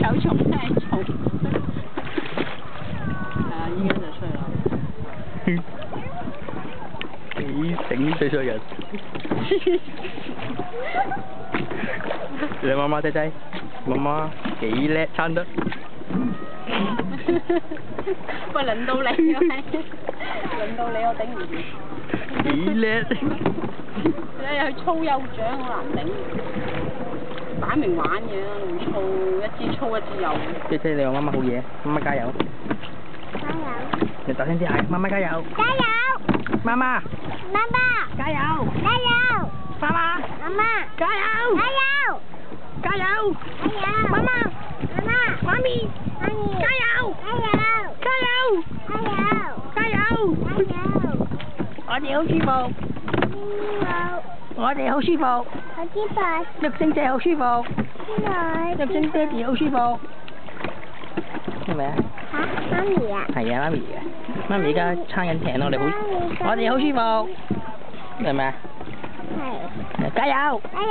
有重真係重。係啊，依家就吹啦。幾醒最衰人。你媽媽仔仔，媽媽幾叻撐得。喂，輪到你啊！輪到你我頂唔住。幾叻！你又粗又長，好難頂。擺明玩嘅啦，你粗一支粗一支幼。姐姐，你話媽媽好嘢，媽媽加油！加油！你大聲啲嗌，媽媽加油！加油！媽媽！媽媽！加油！加油！媽媽！媽媽！加油！加油！加油！加油！媽媽！媽媽！媽咪！媽咪！加油！加油！加油！加油！加油！加油！我哋好舒服，我哋好舒服，好舒服，玉星姐好舒服，玉星爹哋好舒服，係咪啊？嚇，媽咪啊！係啊，媽咪嘅，媽咪而家撐緊艇，我哋好舒服，係咪啊？係。加油！加油！